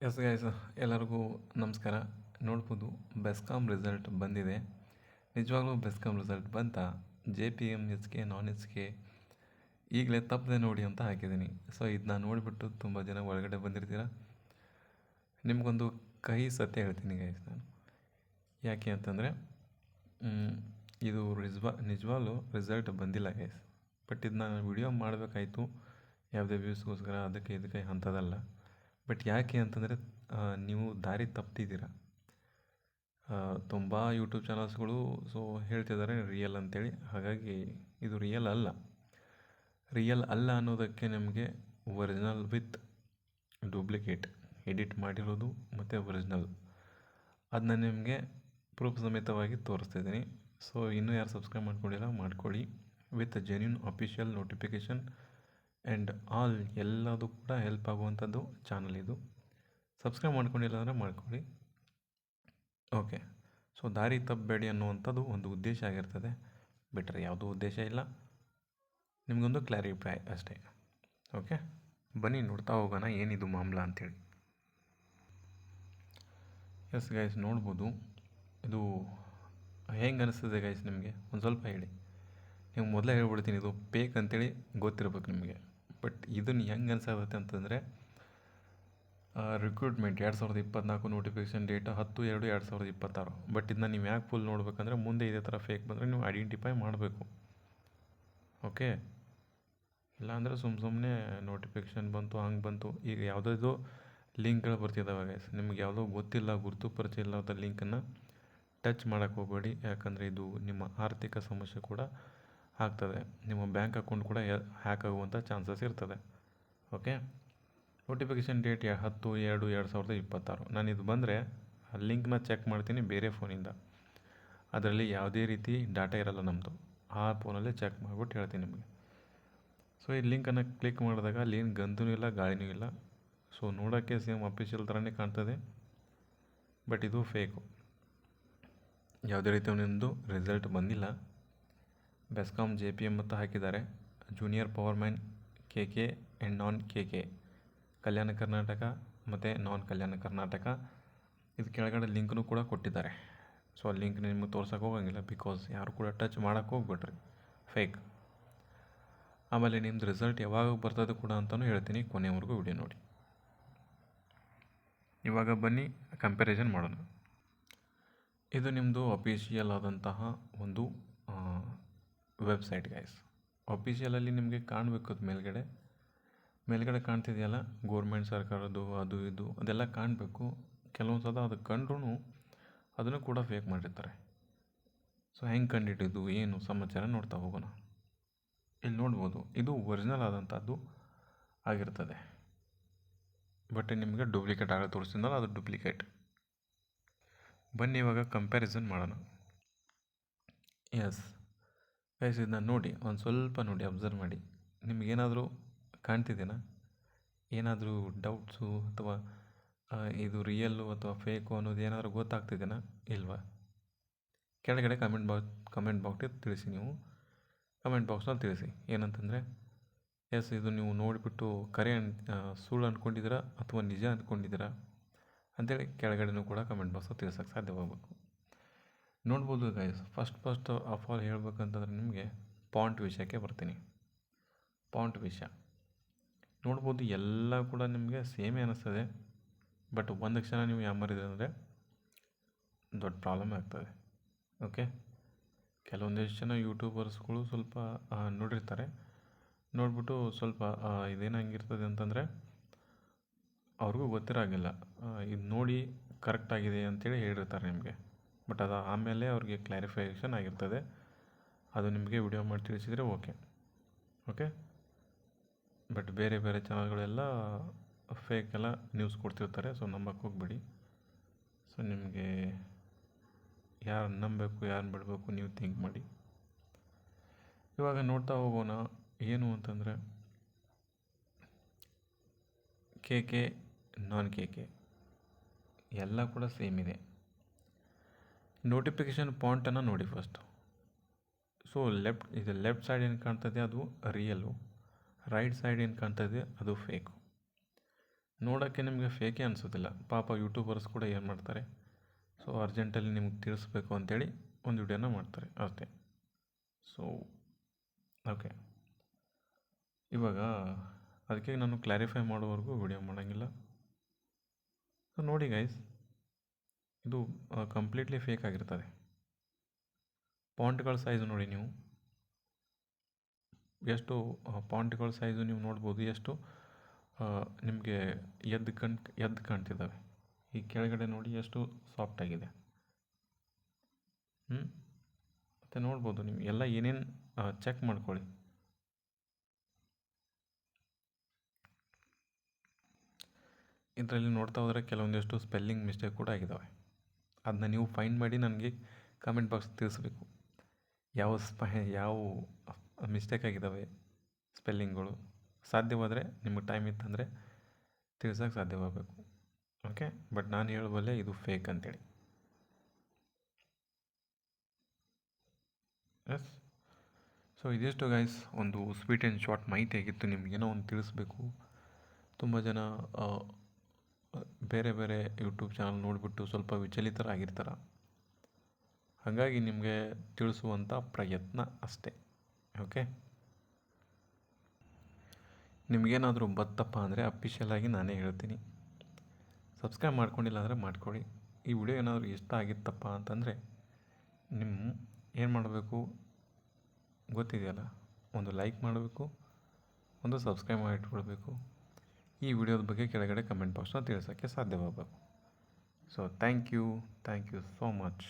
Yes guys, ಎಲ್ಲರಿಗೂ ನಮಸ್ಕಾರ. ನೋಡ್ಬೋದು ಬೆಸ್ಕಾಮ್ ರಿಸಲ್ಟ್ ಬಂದಿದೆ. ನಿಜವಾಗ್ಲೂ ಬೆಸ್ಕಾಮ್ ರಿಸಲ್ಟ್ ಬಂತಾ? JPM ಎಚ್ ಕೆ ನಾನ್ ಎಚ್ ಕೆ ಈಗಲೇ ತಪ್ಪದೆ ನೋಡಿ ಅಂತ ಹಾಕಿದ್ದೀನಿ. ಸೊ ಇದನ್ನ ನೋಡಿಬಿಟ್ಟು ತುಂಬ ಜನ ಒಳಗಡೆ ಬಂದಿರ್ತೀರ. ನಿಮಗೊಂದು ಕಹಿ ಸತ್ಯ ಹೇಳ್ತೀನಿ ಗೈಸ್ ನಾನು. ಯಾಕೆ ಅಂತಂದರೆ ಇದು ನಿಜವಾಗ್ಲೂ ರಿಸಲ್ಟ್ ಬಂದಿಲ್ಲ ಗೈಸ್. ಬಟ್ ಇದನ್ನ ವಿಡಿಯೋ ಮಾಡಬೇಕಾಯ್ತು, ಯಾವುದೇ ವ್ಯೂಸ್ಗೋಸ್ಕರ ಅದಕ್ಕೆ ಇದಕ್ಕೆ ಅಂಥದ್ದಲ್ಲ. ಬಟ್ ಯಾಕೆ ಅಂತಂದರೆ ನೀವು ದಾರಿ ತಪ್ತಿದ್ದೀರ. ತುಂಬ ಯೂಟ್ಯೂಬ್ ಚಾನಲ್ಸ್ಗಳು ಹೇಳ್ತಿದ್ದಾರೆ ರಿಯಲ್ ಅಂತೇಳಿ. ಹಾಗಾಗಿ ಇದು ರಿಯಲ್ ಅಲ್ಲ ಅನ್ನೋದಕ್ಕೆ ನಿಮಗೆ ಒರಿಜಿನಲ್ ವಿತ್ ಡೂಪ್ಲಿಕೇಟ್ ಎಡಿಟ್ ಮಾಡಿರೋದು ಮತ್ತು ಒರಿಜಿನಲ್ ಅದನ್ನ ನಿಮಗೆ ಪ್ರೂಫ್ ಸಮೇತವಾಗಿ ತೋರಿಸ್ತಿದ್ದೀನಿ. ಸೊ ಇನ್ನೂ ಯಾರು ಸಬ್ಸ್ಕ್ರೈಬ್ ಮಾಡ್ಕೊಂಡಿಲ್ಲ ಮಾಡ್ಕೊಳ್ಳಿ. With genuine official notification and all ಎಲ್ಲದೂ ಕೂಡ ಹೆಲ್ಪ್ ಆಗುವಂಥದ್ದು ಚಾನಲ್ ಇದು. ಸಬ್ಸ್ಕ್ರೈಬ್ ಮಾಡ್ಕೊಂಡಿಲ್ಲ ಅಂದರೆ ಮಾಡ್ಕೊಳ್ಳಿ. ಓಕೆ, ಸೊ ದಾರಿ ತಪ್ಪಬೇಡಿ ಅನ್ನುವಂಥದ್ದು ಒಂದು ಉದ್ದೇಶ ಆಗಿರ್ತದೆ. ಬಿಟ್ಟರೆ ಯಾವುದೂ ಉದ್ದೇಶ ಇಲ್ಲ, ನಿಮಗೊಂದು ಕ್ಲಾರಿಫೈ ಅಷ್ಟೇ. ಓಕೆ, ಬನ್ನಿ ನೋಡ್ತಾ ಹೋಗೋಣ ಏನಿದು ಮಾಮಲ ಅಂಥೇಳಿ. ಎಸ್ ಗೈಸ್, ನೋಡ್ಬೋದು ಇದು ಹೆಂಗೆ ಅನಿಸ್ತದೆ ಗೈಸ್ ನಿಮಗೆ ಒಂದು ಸ್ವಲ್ಪ ಹೇಳಿ. ನೀವು ಮೊದಲೇ ಹೇಳ್ಬಿಡ್ತೀನಿ, ಇದು ಪೇಕ್ ಅಂತೇಳಿ ಗೊತ್ತಿರ್ಬೇಕು ನಿಮಗೆ. ಬಟ್ ಇದನ್ನು ಹೆಂಗೆ ಅನ್ಸಾಗುತ್ತೆ ಅಂತಂದರೆ ರಿಕ್ರೂಟ್ಮೆಂಟ್ 2024 ನೋಟಿಫಿಕೇಷನ್ ಡೇಟ್ 10/2/2026. ಬಟ್ ಇದನ್ನ ನೀವು ಯಾಕೆ ಫುಲ್ ನೋಡ್ಬೇಕಂದ್ರೆ ಮುಂದೆ ಇದೇ ಥರ ಫೇಕ್ ಬಂದರೆ ನೀವು ಐಡೆಂಟಿಫೈ ಮಾಡಬೇಕು. ಓಕೆ, ಇಲ್ಲಾಂದರೆ ಸುಮ್ಮನೆ ನೋಟಿಫಿಕೇಷನ್ ಬಂತು ಹಂಗೆ ಬಂತು. ಈಗ ಯಾವುದಾದ್ರು ಲಿಂಕ್ಗಳು ಬರ್ತಿದ್ದಾವೆ ಗೈಸ್, ನಿಮ್ಗೆ ಯಾವುದೋ ಗೊತ್ತಿಲ್ಲ, ಗುರುತು ಪರಿಚಯ ಇಲ್ಲದ ಲಿಂಕನ್ನು ಟಚ್ ಮಾಡೋಕ್ಕೆ ಹೋಗಬೇಡಿ. ಯಾಕಂದರೆ ಇದು ನಿಮ್ಮ ಆರ್ಥಿಕ ಸಮಸ್ಯೆ ಕೂಡ ಆಗ್ತದೆ. ನಿಮ್ಮ ಬ್ಯಾಂಕ್ ಅಕೌಂಟ್ ಕೂಡ ಹ್ಯಾಕ್ ಆಗುವಂಥ ಚಾನ್ಸಸ್ ಇರ್ತದೆ. Okay, notification date 10/2/2026. ನಾನು ಇದು ಬಂದರೆ ಆ ಲಿಂಕ್ನ ಚೆಕ್ ಮಾಡ್ತೀನಿ ಬೇರೆ ಫೋನಿಂದ. ಅದರಲ್ಲಿ ಯಾವುದೇ ರೀತಿ ಡಾಟಾ ಇರಲ್ಲ ನಮ್ಮದು. ಆ ಫೋನಲ್ಲೇ ಚೆಕ್ ಮಾಡಿಬಿಟ್ಟು ಹೇಳ್ತೀನಿ ನಿಮಗೆ. ಸೊ ಈ ಲಿಂಕನ್ನು ಕ್ಲಿಕ್ ಮಾಡಿದಾಗ ಅಲ್ಲಿ ಏನು ಗಂಧನೂ ಇಲ್ಲ ಗಾಳಿನೂ ಇಲ್ಲ. ಸೊ ನೋಡೋಕ್ಕೆ ಸೇಮ್ ಅಫಿಷಿಯಲ್ ಥರನೇ ಕಾಣ್ತದೆ, ಬಟ್ ಇದು ಫೇಕು. ಯಾವುದೇ ರೀತಿ ಒಂದೊಂದು ರಿಸಲ್ಟ್ ಬಂದಿಲ್ಲ. ಬೆಸ್ಕಾಮ್ JPM ಅಂತ ಹಾಕಿದ್ದಾರೆ. Junior powerman KK and non KK, Kalyana Karnataka ಮತ್ತು ನಾನ್ ಕಲ್ಯಾಣ ಕರ್ನಾಟಕ. ಇದು ಕೆಳಗಡೆ ಲಿಂಕ್ನೂ ಕೂಡ ಕೊಟ್ಟಿದ್ದಾರೆ. ಸೊ ಆ ಲಿಂಕ್ ನಿಮಗೆ ತೋರ್ಸೋಕೆ ಹೋಗಂಗಿಲ್ಲ, ಬಿಕಾಸ್ ಯಾರು ಕೂಡ ಟಚ್ ಮಾಡೋಕ್ಕೆ ಹೋಗ್ಬಿಟ್ರಿ, ಫೇಕ್. ಆಮೇಲೆ ನಿಮ್ಮದು ರಿಸಲ್ಟ್ ಯಾವಾಗ ಬರ್ತದೆ ಕೂಡ ಅಂತಲೂ ಹೇಳ್ತೀನಿ, ಕೊನೆವರೆಗೂ ವಿಡಿಯೋ ನೋಡಿ. ಇವಾಗ ಬನ್ನಿ ಕಂಪ್ಯಾರಿಸನ್ ಮಾಡೋಣ. ಇದು ನಿಮ್ಮದು ಅಫಿಷಿಯಲ್ ಆದಂತಹ ಒಂದು ವೆಬ್ಸೈಟ್ ಗೈಸ್. ಅಫಿಷಿಯಲಲ್ಲಿ ನಿಮಗೆ ಕಾಣಬೇಕು, ಅದು ಮೇಲ್ಗಡೆ ಕಾಣ್ತಿದೆಯಲ್ಲ ಗೋರ್ಮೆಂಟ್ ಸರ್ಕಾರದ್ದು ಅದು ಇದು ಅದೆಲ್ಲ ಕಾಣಬೇಕು. ಕೆಲವೊಂದು ಸಲ ಅದು ಕಂಡ್ರೂ ಅದನ್ನು ಕೂಡ ಫೇಕ್ ಮಾಡಿರ್ತಾರೆ. ಸೊ ಹೆಂಗೆ ಕಂಡಿಟ್ಟಿದ್ದು ಏನು ಸಮಾಚಾರ ನೋಡ್ತಾ ಹೋಗೋಣ. ಇಲ್ಲಿ ನೋಡ್ಬೋದು ಇದು ಒರಿಜಿನಲ್ ಆದಂಥದ್ದು ಆಗಿರ್ತದೆ. ಬಟ್ ನಿಮಗೆ ಡೂಪ್ಲಿಕೇಟ್ ಆಗ ತೋರಿಸಿದ್ನಲ್ಲ, ಅದು ಡೂಪ್ಲಿಕೇಟ್. ಬನ್ನಿ ಇವಾಗ ಕಂಪ್ಯಾರಿಸನ್ ಮಾಡೋಣ. ಎಸ್ ಗೈಸ್, ಇದನ್ನ ನೋಡಿ, ಒಂದು ಸ್ವಲ್ಪ ನೋಡಿ, ಅಬ್ಸರ್ವ್ ಮಾಡಿ. ನಿಮಗೇನಾದರೂ ಕಾಣ್ತಿದೆಯಾ? ಏನಾದರೂ ಡೌಟ್ಸು ಅಥವಾ ಇದು ರಿಯಲ್ಲು ಅಥವಾ ಫೇಕು ಅನ್ನೋದು ಏನಾದರೂ ಗೊತ್ತಾಗ್ತಿದೆಯಾ ಇಲ್ವಾ? ಕೆಳಗಡೆ ಕಮೆಂಟ್ ಬಾಕ್ಸ್ ತಿಳಿಸಿ. ನೀವು ಕಮೆಂಟ್ ಬಾಕ್ಸ್ನಲ್ಲಿ ತಿಳಿಸಿ ಏನಂತಂದರೆ ಎಸ್ ಇದು ನೀವು ನೋಡಿಬಿಟ್ಟು ಸುಳ್ಳು ಅಂದ್ಕೊಂಡಿದ್ದೀರಾ ಅಥವಾ ನಿಜ ಅಂದ್ಕೊಂಡಿದ್ದೀರಾ ಅಂಥೇಳಿ ಕೆಳಗಡೆನೂ ಕೂಡ ಕಮೆಂಟ್ ಬಾಕ್ಸಲ್ಲಿ ತಿಳಿಸೋಕ್ಕೆ ಸಾಧ್ಯವಾಗಬೇಕು. ನೋಡ್ಬೋದು ಗೈಸ್, ಫಸ್ಟ್ ಆಫ್ ಆಲ್ ಹೇಳ್ಬೇಕಂತಂದ್ರೆ ನಿಮಗೆ ಪಾಂಟ್ ವಿಷಯಕ್ಕೆ ಬರ್ತೀನಿ. ಪಾಂಟ್ ವಿಷಯ ನೋಡ್ಬೋದು, ಎಲ್ಲ ಕೂಡ ನಿಮಗೆ ಸೇಮೇ ಅನ್ನಿಸ್ತದೆ. ಬಟ್ ಒಂದು ಕ್ಷಣ ನೀವು ಯಾಮಾರಿದೆ ಅಂದರೆ ದೊಡ್ಡ ಪ್ರಾಬ್ಲಮ್ ಆಗ್ತದೆ. ಓಕೆ, ಕೆಲವೊಂದಿಷ್ಟು ಜನ ಯೂಟ್ಯೂಬರ್ಸ್ಗಳು ಸ್ವಲ್ಪ ನೋಡಿರ್ತಾರೆ, ನೋಡಿಬಿಟ್ಟು ಸ್ವಲ್ಪ ಇದೇನಾಗಿರ್ತದೆ ಅಂತಂದರೆ ಅವ್ರಿಗೂ ಗೊತ್ತಿರೋಂಗಿಲ್ಲ, ಇದು ನೋಡಿ ಕರೆಕ್ಟಾಗಿದೆ ಅಂಥೇಳಿ ಹೇಳಿರ್ತಾರೆ ನಿಮಗೆ. ಬಟ್ ಅದು ಆಮೇಲೆ ಅವ್ರಿಗೆ ಕ್ಲಾರಿಫಿಕೇಷನ್ ಆಗಿರ್ತದೆ. ಅದು ನಿಮಗೆ ವಿಡಿಯೋ ಮಾಡಿ ತಿಳಿಸಿದರೆ ಓಕೆ. ಬಟ್ ಬೇರೆ ಚಾನಲ್ಗಳೆಲ್ಲ ಫೇಕೆಲ್ಲ ನ್ಯೂಸ್ ಕೊಡ್ತಿರ್ತಾರೆ. ಸೊ ನಂಬಕ್ಕೆ ಹೋಗ್ಬೇಡಿ. ಸೊ ನಿಮಗೆ ಯಾರು ನಂಬಬೇಕು ಯಾರನ್ನ ಬಿಡಬೇಕು ನೀವು ಥಿಂಕ್ ಮಾಡಿ. ಇವಾಗ ನೋಡ್ತಾ ಹೋಗೋಣ ಏನು ಅಂತಂದರೆ KK ನಾನ್ KK ಎಲ್ಲ ಕೂಡ ಸೇಮ್ ಇದೆ. ನೋಟಿಫಿಕೇಷನ್ ಪಾಯಿಂಟನ್ನು ನೋಡಿ ಫಸ್ಟು. ಸೊ ಲೆಫ್ಟ್ ಸೈಡ್ ಏನು ಕಾಣ್ತದೆ ಅದು ರಿಯಲ್ಲು, ರೈಟ್ ಸೈಡ್ ಏನು ಕಾಣ್ತದೆ ಅದು ಫೇಕು. ನೋಡೋಕ್ಕೆ ನಿಮಗೆ ಫೇಕೇ ಅನಿಸೋದಿಲ್ಲ. ಪಾಪ ಯೂಟ್ಯೂಬರ್ಸ್ ಕೂಡ ಏನು ಮಾಡ್ತಾರೆ, ಸೊ ಅರ್ಜೆಂಟಲ್ಲಿ ನಿಮ್ಗೆ ತಿಳಿಸ್ಬೇಕು ಅಂತೇಳಿ ಒಂದು ವಿಡಿಯೋನ ಮಾಡ್ತಾರೆ ಅಷ್ಟೇ. ಸೊ ಓಕೆ, ಇವಾಗ ಅದಕ್ಕೆ ನಾನು ಕ್ಲಾರಿಫೈ ಮಾಡೋವರೆಗೂ ವಿಡಿಯೋ ಮಾಡೋಂಗಿಲ್ಲ. ಸೊ ನೋಡಿ ಗೈಸ್, ಇದು ಕಂಪ್ಲೀಟ್ಲಿ ಫೇಕ್ ಆಗಿರ್ತದೆ. ಪಾಂಟ್ಗಳ ಸೈಜು ನೋಡಿ ನೀವು, ಎಷ್ಟು ಪಾಂಟ್ಗಳ ಸೈಜು ನೀವು ನೋಡ್ಬೋದು, ಎಷ್ಟು ನಿಮಗೆ ಎದ್ದು ಕಾಣ್ತಿದ್ದಾವೆ. ಈ ಕೆಳಗಡೆ ನೋಡಿ ಎಷ್ಟು ಸಾಫ್ಟ್ ಆಗಿದೆ. ಮತ್ತು ನೋಡ್ಬೋದು ನೀವು ಎಲ್ಲ ಏನೇನು ಚೆಕ್ ಮಾಡ್ಕೊಳ್ಳಿ. ಇದರಲ್ಲಿ ನೋಡ್ತಾ ಹೋದರೆ ಕೆಲವೊಂದಿಷ್ಟು ಸ್ಪೆಲ್ಲಿಂಗ್ ಮಿಸ್ಟೇಕ್ ಕೂಡ ಆಗಿದ್ದಾವೆ. ಅದನ್ನ ನೀವು ಫೈಂಡ್ ಮಾಡಿ ನನಗೆ ಕಮೆಂಟ್ ಬಾಕ್ಸ್ ತಿಳಿಸ್ಬೇಕು. ಯಾವ ಮಿಸ್ಟೇಕ್ ಆಗಿದ್ದಾವೆ ಸ್ಪೆಲ್ಲಿಂಗ್ಗಳು. ಸಾಧ್ಯವಾದರೆ ನಿಮಗೆ ಟೈಮ್ ಇತ್ತಂದರೆ ತಿಳಿಸೋಕೆ ಸಾಧ್ಯವಾಗಬೇಕು. ಓಕೆ, ಬಟ್ ನಾನು ಹೇಳಬಲ್ಲೆ ಇದು ಫೇಕ್ ಅಂತೇಳಿ. ಎಸ್, ಸೊ ಇದಿಷ್ಟು ಗೈಸ್, ಒಂದು ಸ್ವೀಟ್ ಆ್ಯಂಡ್ ಶಾರ್ಟ್ ಮಾಹಿತಿ ಆಗಿತ್ತು. ನಿಮಗೇನೋ ಒಂದು ತಿಳಿಸ್ಬೇಕು. ತುಂಬ ಜನ ಬೇರೆ ಬೇರೆ ಯೂಟ್ಯೂಬ್ ಚಾನಲ್ ನೋಡಿಬಿಟ್ಟು ಸ್ವಲ್ಪ ವಿಚಲಿತರಾಗಿರ್ತಾರೆ. ಹಾಗಾಗಿ ನಿಮಗೆ ತಿಳಿಸುವಂಥ ಪ್ರಯತ್ನ ಅಷ್ಟೇ. ಓಕೆ, ನಿಮಗೇನಾದರೂ ಬತ್ತಪ್ಪ ಅಂದರೆ ಅಫಿಷಿಯಲಾಗಿ ನಾನೇ ಹೇಳ್ತೀನಿ. ಸಬ್ಸ್ಕ್ರೈಬ್ ಮಾಡ್ಕೊಂಡಿಲ್ಲ ಅಂದರೆ ಮಾಡ್ಕೊಳ್ಳಿ. ಈ ವಿಡಿಯೋ ಏನಾದರೂ ಇಷ್ಟ ಆಗಿತ್ತಪ್ಪ ಅಂತಂದರೆ ಏನು ಮಾಡಬೇಕು ಗೊತ್ತಿದೆಯಲ್ಲ, ಒಂದು ಲೈಕ್ ಮಾಡಬೇಕು, ಒಂದು ಸಬ್ಸ್ಕ್ರೈಬ್ ಮಾಡಿ ಇಟ್ಕೊಳ್ಬೇಕು. ಈ ವಿಡಿಯೋದ ಬಗ್ಗೆ ಕೆಳಗಡೆ ಕಮೆಂಟ್ ಬಾಕ್ಸ್ನ ತಿಳಿಸೋಕ್ಕೆ ಸಾಧ್ಯವಾಗಬೇಕು. So thank you so much.